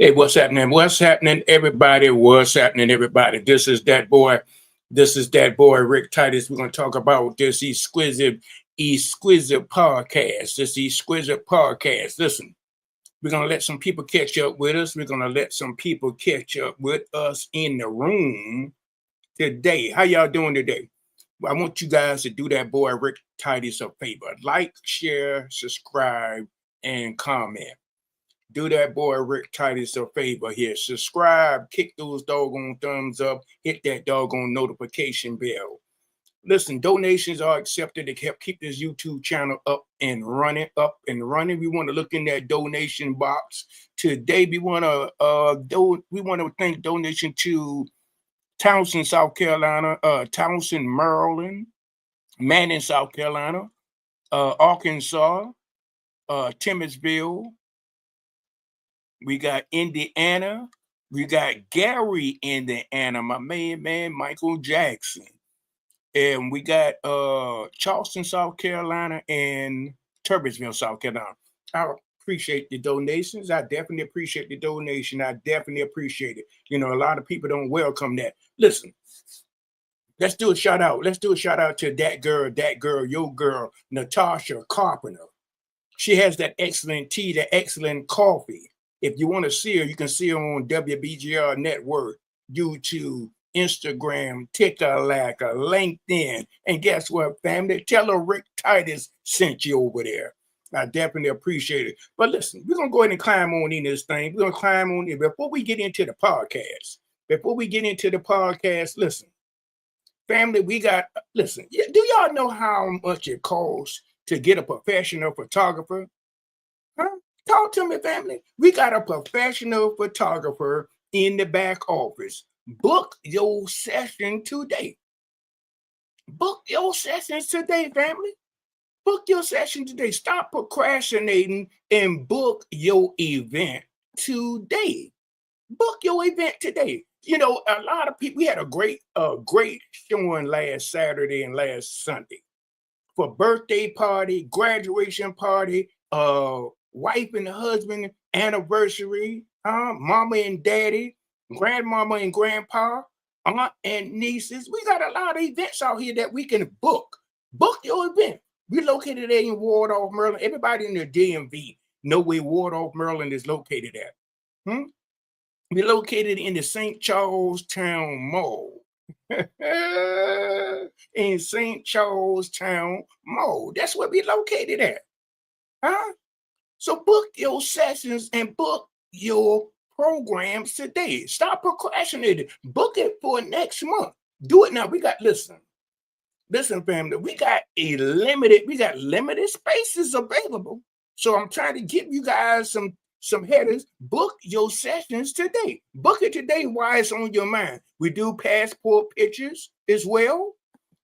Hey, what's happening? What's happening, everybody? What's happening, everybody? This is that boy. This is that boy, RickTitus. We're going to talk about this exquisite podcast. This exquisite podcast. Listen, we're going to let some people catch up with us. We're going to let some people catch up with us in the room today. How y'all doing today? I want you guys to do that boy, RickTitus, a favor. Like, share, subscribe, and comment. Do that boy RickTitus a favor here. Subscribe, kick those doggone thumbs up, hit that doggone notification bell. Listen, donations are accepted to help keep this YouTube channel up and running, We want to look in that donation box today. We want to thank donation to Townsend, South Carolina, Townsend, Maryland, Manning, South Carolina, Arkansas, Timminsville. We got Indiana. We got Gary, Indiana, my man Michael Jackson. And we got Charleston, South Carolina, and Turbisville, South Carolina. I appreciate the donations. I definitely appreciate the donation. I definitely appreciate it. You know, a lot of people don't welcome that. Listen, let's do a shout out. Let's do a shout out to that girl, your girl, Natasha Carpenter. She has that excellent tea, that excellent coffee. If you want to see her, you can see her on WBGR Network, YouTube, Instagram, TikTok, LinkedIn. And guess what, family? Tell her RickTitus sent you over there. I definitely appreciate it. But listen, we're going to go ahead and climb on in this thing. We're going to climb on in. Before we get into the podcast, listen, family, listen, do y'all know how much it costs to get a professional photographer? Huh? Talk to me, family. We got a professional photographer in the back office. Book your session today. Book your sessions today, family. Book your session today. Stop procrastinating and book your event today. Book your event today. You know, a lot of people, we had a great showing last Saturday and last Sunday for birthday party, graduation party, wife and husband anniversary, mama and daddy, grandmama and grandpa, aunt and nieces. We got a lot of events out here that we can book. Book your event. We located there in Wardolph, Maryland. Everybody in the DMV know where Wardolph, Maryland is located at. We're located in the St. Charles Town Mall. In St. Charles Town Mall. That's where we're located at. So book your sessions and book your programs today. Stop procrastinating. Book it for next month. Do it now. Listen, family, we got limited spaces available. So I'm trying to give you guys some headers. Book your sessions today. Book it today while it's on your mind. We do passport pictures as well.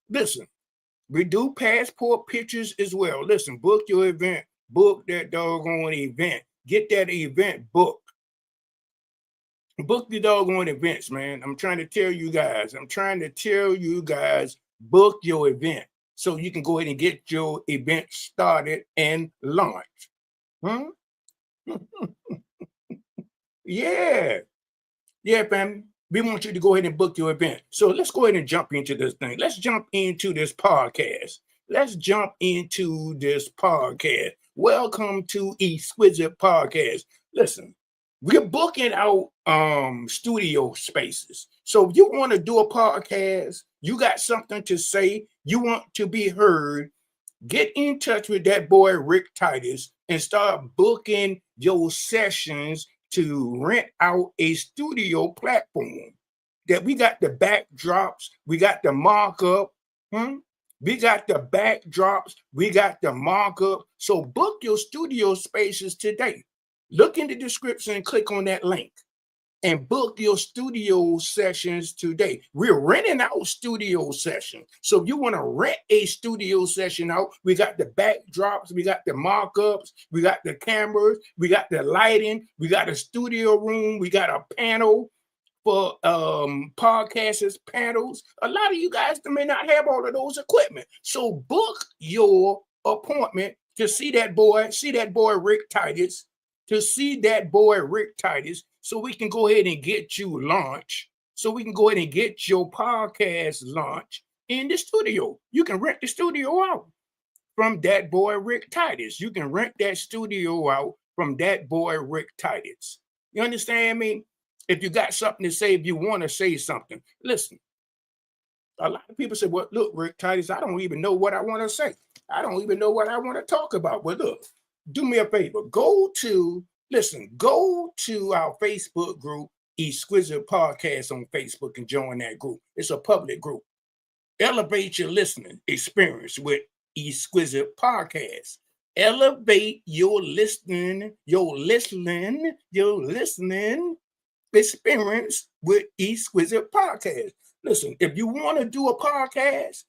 Listen, we do passport pictures as well. Listen, book your event. Book that doggone event. Get that event booked. Book the doggone events, man. I'm trying to tell you guys. Book your event so you can go ahead and get your event started and launched. Yeah, family. We want you to go ahead and book your event. So let's go ahead and jump into this thing. Let's jump into this podcast. Welcome to Exquisite Podcast. Listen, we're booking out studio spaces. So if you want to do a podcast, you got something to say, you want to be heard, get in touch with that boy RickTitus and start booking your sessions to rent out a studio platform. That we got the backdrops, we got the markup, we got the backdrops, we got the markup. So book your studio spaces today. Look in the description and click on that link and book your studio sessions today. We're renting out studio sessions. So if you want to rent a studio session out, we got the backdrops, we got the markups, we got the cameras, we got the lighting, we got a studio room, we got a panel for podcasters, panels. A lot of you guys may not have all of those equipment. So book your appointment to see that boy RickTitus to see that boy RickTitus so we can go ahead and get you launched, so we can go ahead and get your podcast launched in the studio. You can rent the studio out from that boy RickTitus. You can rent that studio out from that boy RickTitus. You understand me? If you got something to say, if you want to say something, listen. A lot of people say, well, look, RickTitus, I don't even know what I want to say. I don't even know what I want to talk about. Well, look, do me a favor. Go to our Facebook group, Exquisite Podcast on Facebook, and join that group. It's a public group. Elevate your listening experience with Exquisite Podcast. Elevate your listening experience with Exquisite Podcast. Listen, if you want to do a podcast,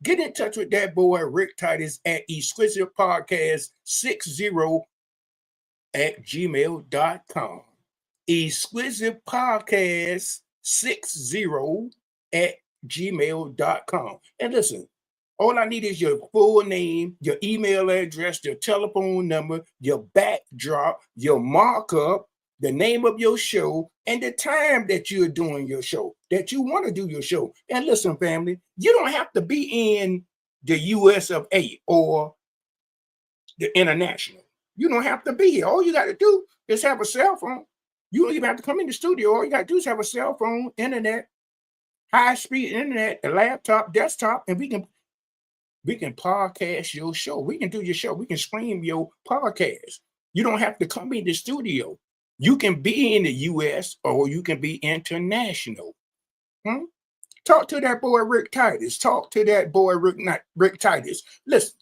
get in touch with that boy RickTitus at exquisitepodcast60@gmail.com. exquisitepodcast60@gmail.com. And listen, all I need is your full name, your email address, your telephone number, your backdrop, your markup, the name of your show, and the time that you're doing your show, that you want to do your show. And listen, family, you don't have to be in the US of A or the international. You don't have to be here. All you got to do is have a cell phone. You don't even have to come in the studio. All you got to do is have a cell phone, internet, high-speed internet, a laptop, desktop, and we can podcast your show. We can do your show. We can stream your podcast. You don't have to come in the studio. You can be in the US or you can be international. Talk to that boy RickTitus. Talk to that boy RickTitus. Listen,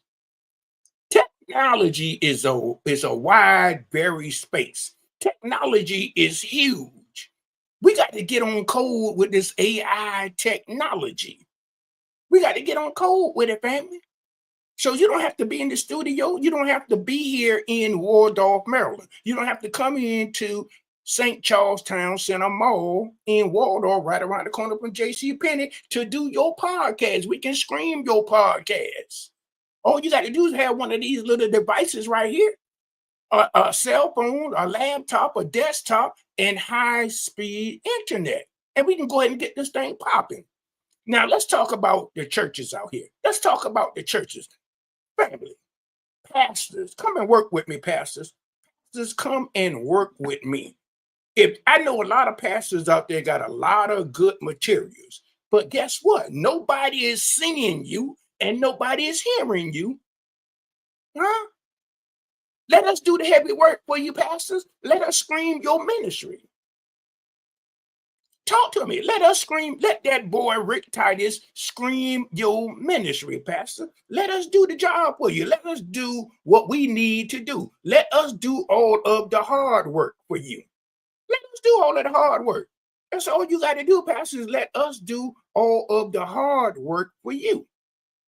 technology is a wide, varied space. Technology is huge. We got to get on code with this AI technology. We got to get on code with it, family. So you don't have to be in the studio. You don't have to be here in Waldorf, Maryland. You don't have to come into St. Charles Town Center Mall in Waldorf, right around the corner from J.C. Penney, to do your podcast. We can stream your podcast. All you got to do is have one of these little devices right here, a cell phone, a laptop, a desktop, and high-speed internet. And we can go ahead and get this thing popping. Now, let's talk about the churches out here. Let's talk about the churches. Family, pastors, come and work with me, pastors. Pastors, come and work with me. If I know a lot of pastors out there got a lot of good materials, but guess what? Nobody is seeing you and nobody is hearing you. Huh? Let us do the heavy work for you, pastors. Let us scream your ministry. Talk to me. Let us scream. Let that boy RickTitus scream your ministry, Pastor. Let us do the job for you. Let us do what we need to do. Let us do all of the hard work for you. Let us do all of the hard work. That's all you got to do, Pastor, is let us do all of the hard work for you.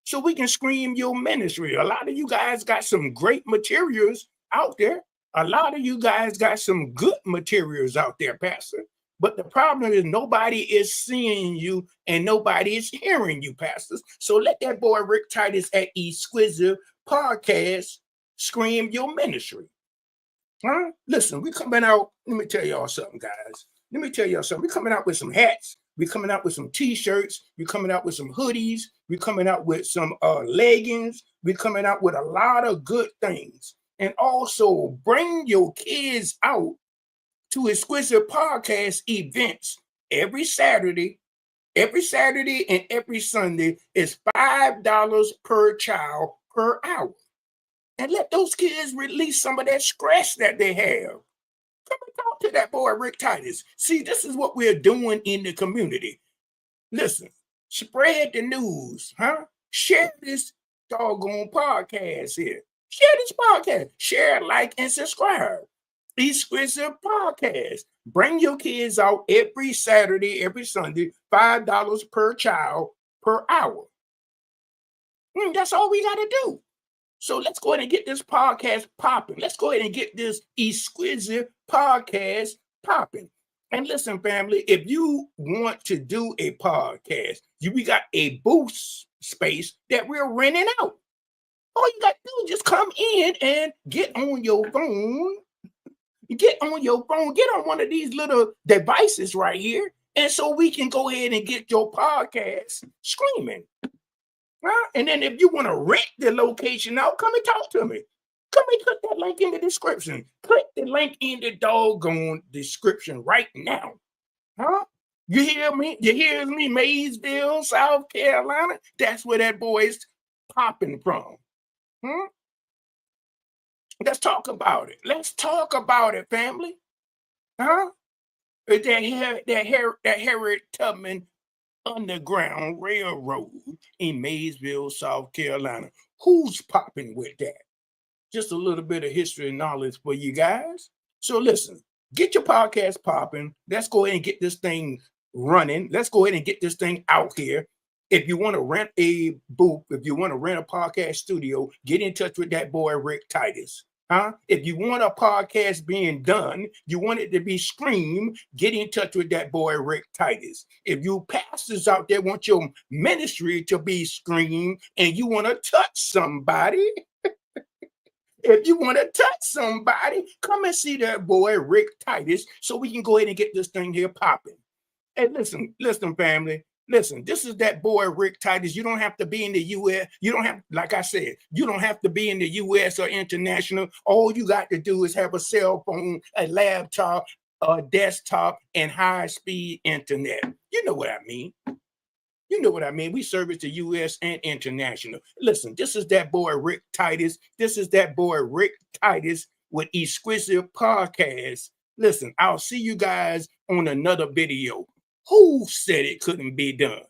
So we can scream your ministry. A lot of you guys got some great materials out there. A lot of you guys got some good materials out there, Pastor. But the problem is nobody is seeing you and nobody is hearing you, pastors. So let that boy RickTitus at Exquisite Podcast scream your ministry. Huh? Listen, we coming out. Let me tell y'all something, guys. Let me tell y'all something. We're coming out with some hats. We're coming out with some t-shirts. We're coming out with some hoodies. We're coming out with some leggings. We're coming out with a lot of good things. And also bring your kids out to Exquisite Podcast events every Saturday and every Sunday is $5 per child per hour. And let those kids release some of that stress that they have. Come and talk to that boy RickTitus. See, this is what we're doing in the community. Listen, spread the news, huh? Share this doggone podcast here. Share this podcast. Share, like, and subscribe. Exquisite Podcast. Bring your kids out every Saturday, every Sunday, $5 per child per hour. That's all we got to do. So let's go ahead and get this podcast popping. Let's go ahead and get this Exquisite Podcast popping. And listen, family, if you want to do a podcast, we got a booth space that we're renting out. All you got to do is just come in and get on your phone. Get on your phone. Get on one of these little devices right here. And so we can go ahead and get your podcast screaming. Huh? And then if you want to rent the location out, come and talk to me. Come and click that link in the description. Click the link in the doggone description right now. Huh? You hear me? You hear me? Maysville, South Carolina. That's where that boy is popping from. Hmm? Let's talk about it. Let's talk about it, family. Huh? That Harriet Tubman Underground Railroad in Maysville, South Carolina. Who's popping with that? Just a little bit of history and knowledge for you guys. So listen, get your podcast popping. Let's go ahead and get this thing running. Let's go ahead and get this thing out here. If you want to rent a booth, if you want to rent a podcast studio, get in touch with that boy RickTitus. Huh? If you want a podcast being done, you want it to be streamed, get in touch with that boy RickTitus. If you pastors out there want your ministry to be streamed and you want to touch somebody, if you want to touch somebody, come and see that boy RickTitus so we can go ahead and get this thing here popping. Hey, listen, family. Listen, this is that boy RickTitus. You don't have to be in the US. You don't have, like I said, you don't have to be in the US or international. All you got to do is have a cell phone, a laptop, a desktop, and high-speed internet. You know what I mean. You know what I mean. We service the US and international. Listen, this is that boy RickTitus. This is that boy RickTitus with Exquisite Podcast. Listen, I'll see you guys on another video. Who said it couldn't be done?